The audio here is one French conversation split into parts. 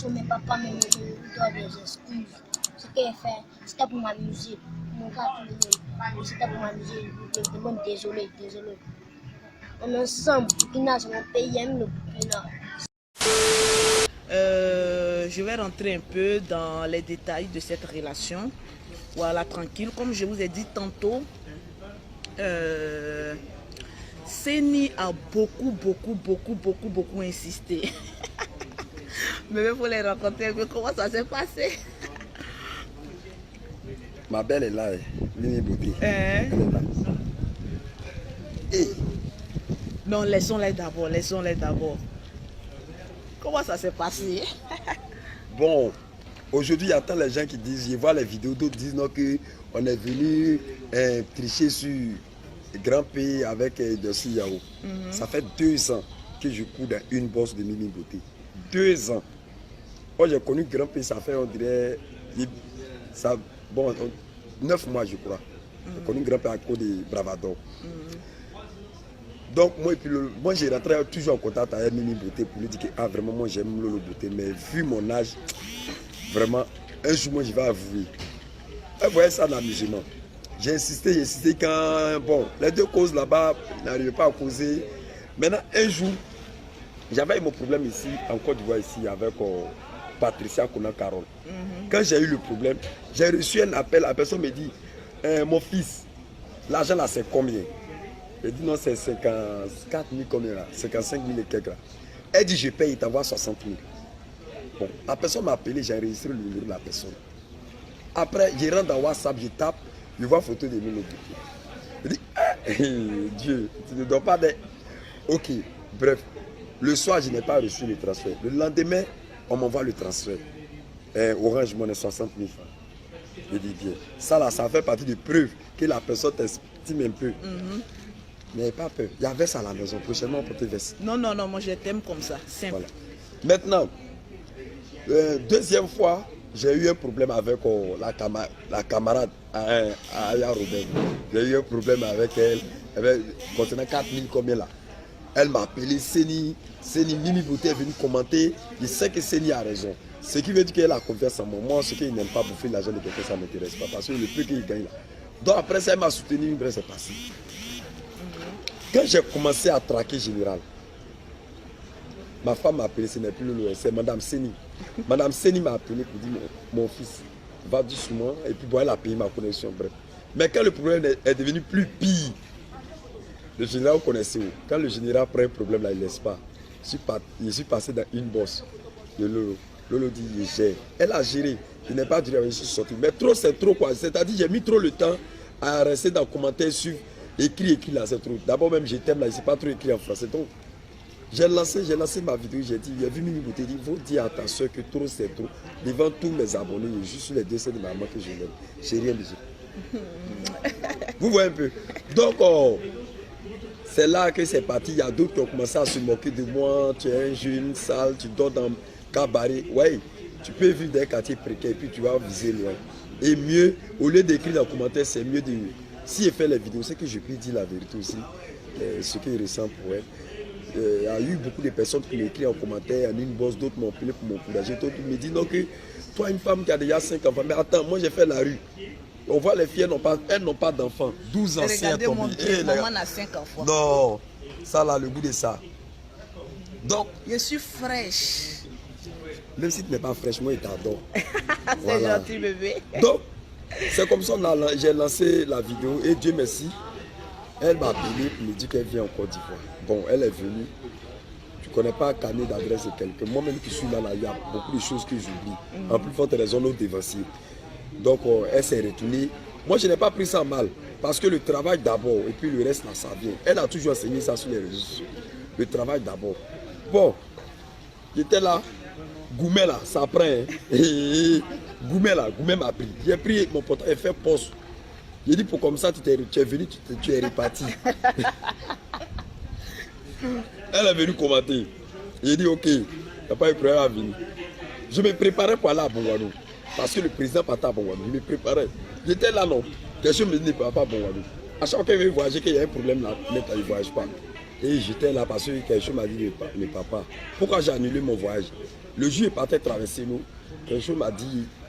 façon, mes papas me doivent des excuses. Ce qu'il fait, c'était pour m'amuser. Mon gars, c'était pour m'amuser. Je me demande désolé. On est ensemble, Burkina, c'est mon pays, aime le Burkina. Je vais rentrer un peu dans les détails de cette relation. Voilà, tranquille. Comme je vous ai dit tantôt, Seni a beaucoup insisté. Mais il faut les rencontrer. Comment ça s'est passé? Ma belle est là, Mimi Beauté. Elle est là. Et... Non, laissons-les d'abord. Comment ça s'est passé? Bon, aujourd'hui, il y a tant de gens qui disent, je vois les vidéos, d'autres disent non, qu'on est venu tricher sur Grand P avec Dossi Yao. Ça fait 2 ans que je cours dans une bosse de Mimi Beauté. 2 ans. Moi, j'ai connu Grand P, ça fait, on dirait, 9 mois, je crois. J'ai connu Grand P à cause de Bravador. Donc, moi j'ai rentré toujours en contact avec Mimi Beauté pour lui dire que vraiment, moi j'aime Lolo Beauté, mais vu mon âge, vraiment, un jour, moi je vais avouer. Vous voyez ça dans l'amusement. J'ai insisté quand, bon, les 2 causes là-bas n'arrivaient pas à causer. Maintenant, un jour, j'avais eu mon problème ici, en Côte d'Ivoire, ici, avec Patricia Kona-Carole. Quand j'ai eu le problème, j'ai reçu un appel, la personne me dit, mon fils, l'argent là c'est combien? Elle dit non, c'est 54 000 combien là, 55 000 et quelques là. Elle dit je paye, il t'envoie 60 000. Bon, la personne m'a appelé, j'ai enregistré le numéro de la personne. Après, je rentre dans WhatsApp, je tape, je vois photo de Mimi Beauté. Je dis, Dieu, tu ne dois pas d'être. Ok, bref. Le soir, je n'ai pas reçu le transfert. Le lendemain, on m'envoie le transfert. Orange Money 60 000 francs. Je dis bien. Ça là, ça fait partie des preuves que la personne t'estime un peu. N'ayez pas peur. Il y avait ça à la maison. Prochainement, on peut te verser. Non, moi je t'aime comme ça. Simple. Voilà. Maintenant, deuxième fois, j'ai eu un problème avec la camarade Aya Robin. J'ai eu un problème avec elle. Concernant 4 000 combien là. Elle m'a appelé Seni. Mimi Beauté est venue commenter. Je sais que Seni a raison. Ce qui veut dire qu'elle a confiance en moi. Moi, ce qu'il n'aime pas bouffer l'argent de quelqu'un, ça ne m'intéresse pas. Parce que le peu qu'il gagne là. Donc après ça, elle m'a soutenu, bref, c'est passé. Quand j'ai commencé à traquer Général, ma femme m'a appelé, ce n'est plus le c'est Madame Seni. Madame Seni m'a appelé pour dire mon fils, va doucement, et puis bon, elle a payé ma connexion, bref. Mais quand le problème est devenu plus pire, le général connaissait où? Quand le général prend un problème là, il ne laisse pas. Je suis passé dans une bosse de Lolo. Lolo dit, il gère. Elle a géré. Il n'est pas duré, je suis sorti. Mais trop, c'est trop quoi. C'est-à-dire, j'ai mis trop le temps à rester dans le commentaire sur écrit là, c'est trop. D'abord même, je t'aime là, je ne sais pas trop écrit en français. Donc, j'ai lancé ma vidéo, j'ai dit, j'ai vu Mimi Beauté, il faut dire à ta soeur que trop, c'est trop. Devant tous mes abonnés, juste sur les décès de ma maman que je l'aime. Je n'ai rien dit. Vous voyez un peu. Donc, c'est là que c'est parti. Il y a d'autres qui ont commencé à se moquer de moi. Tu es un jeune, sale, tu dors dans cabaret. Oui, tu peux vivre dans un quartier précaire et puis tu vas viser loin. Et mieux, au lieu d'écrire dans le commentaire, c'est mieux de... Si je fais les vidéos, c'est que je peux dire la vérité aussi. Ce qu'il ressent pour elle. Il y a eu beaucoup de personnes qui m'écrivent en commentaire, en une bosse, d'autres m'ont appelé pour m'encourager, d'autres me disent non, que toi, une femme qui a déjà 5 enfants, mais attends, moi j'ai fait la rue. On voit les filles, elles n'ont pas d'enfants. 12 ans, regardez mon truc, maman a 5 enfants. Non, ça là, le goût de ça. Donc, je suis fraîche. Même si tu n'es pas fraîche, moi, je t'adore. C'est voilà. Gentil, bébé. Donc, c'est comme ça que j'ai lancé la vidéo et Dieu merci. Elle m'a appelé pour me dire qu'elle vient en Côte d'Ivoire. Bon, elle est venue. Tu ne connais pas un carnet d'adresse de quelqu'un. Moi-même qui suis là, il y a beaucoup de choses que j'oublie. En plus forte raison, nos dévanciers. Donc, elle s'est retournée. Moi, je n'ai pas pris ça mal. Parce que le travail d'abord, et puis le reste, là, ça vient. Elle a toujours enseigné ça sur les réseaux sociaux. Le travail d'abord. Bon, j'étais là. Goumet là, ça prend. Hein. Goumet m'a pris. J'ai pris mon portable et fait poste. J'ai dit pour comme ça, tu es venu, tu es reparti. Elle est venue commenter. J'ai dit ok, il n'y a pas eu de problème à venir. Je me préparais pour aller à Bongwano. Parce que le président partait à Bongwano. Je me préparais. J'étais là non. Quelqu'un me dit ne pas à Bongwano. À chaque fois qu'il veut voyager, qu'il y a un problème là, il ne voyage pas. Et j'étais là parce que quelque chose m'a dit, le papa, pourquoi j'ai annulé mon voyage? Le jour où il partait traverser nous, quelque chose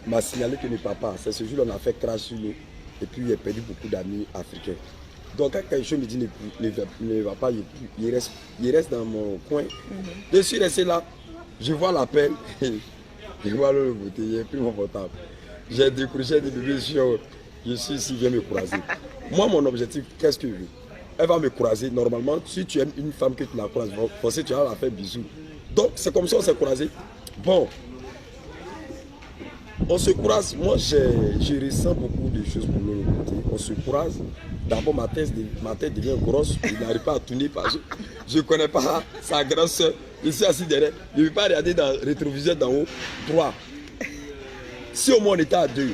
m'a signalé que le papa, c'est ce jour-là on a fait crash sur nous. Et puis il a perdu beaucoup d'amis africains. Donc quand quelque chose me dit ne va pas, il reste dans mon coin. Je suis resté là, je vois l'appel, je vois le côté, j'ai pris mon portable. J'ai décroché des bébés, je suis ici, viens me croiser. Moi mon objectif, qu'est-ce que je veux? Elle va me croiser. Normalement, si tu aimes une femme que tu la croises, tu vas la faire bisous. Donc c'est comme ça on s'est croisé. Bon, on se croise, moi je ressens beaucoup de choses pour le côté. On se croise, d'abord ma tête devient grosse, je n'arrive pas à tourner parce que je ne connais pas sa grande soeur. Je suis assis derrière, je ne vais pas regarder dans le rétroviseur d'en haut, droit. Si au moins on était à deux,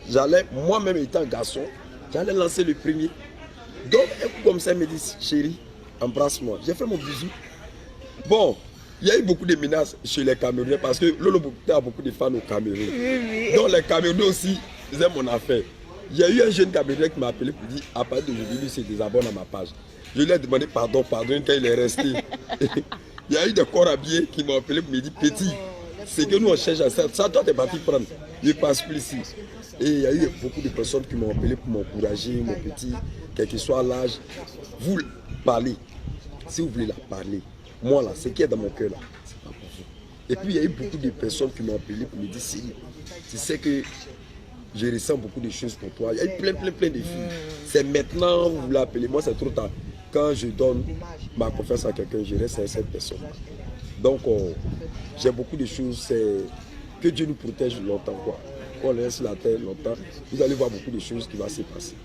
j'allais, moi-même étant garçon, j'allais lancer le premier. Donc un coup comme ça, elle me dit, chérie, embrasse-moi. J'ai fait mon bisou. Bon. Il y a eu beaucoup de menaces chez les Camerounais parce que Lolo Bokute a beaucoup de fans au Cameroun. Oui. Donc les Camerounais aussi, ils aiment mon affaire. Il y a eu un jeune Camerounais qui m'a appelé pour dire à partir d'aujourd'hui, lui, c'est désabonne à ma page. Je lui ai demandé pardon quand il est resté. Il y a eu des corps habillés qui m'ont appelé pour me dire petit, c'est que nous on cherche à ça, toi t'es parti prendre. Je ne passe plus ici. Et il y a eu beaucoup de personnes qui m'ont appelé pour m'encourager, mon petit, quel que soit l'âge. Vous parlez, si vous voulez la parler. Moi là, ce qui est dans mon cœur là, c'est pas pour vous. Et puis il y a eu beaucoup de personnes qui m'ont appelé pour me dire, Seigneur, tu sais que je ressens beaucoup de choses pour toi. Il y a eu plein de filles. C'est maintenant, vous voulez appeler, moi c'est trop tard. Quand je donne ma confiance à quelqu'un, je reste à cette personne. Donc j'ai beaucoup de choses, c'est que Dieu nous protège longtemps quoi. Quand on laisse la terre longtemps, vous allez voir beaucoup de choses qui vont se passer.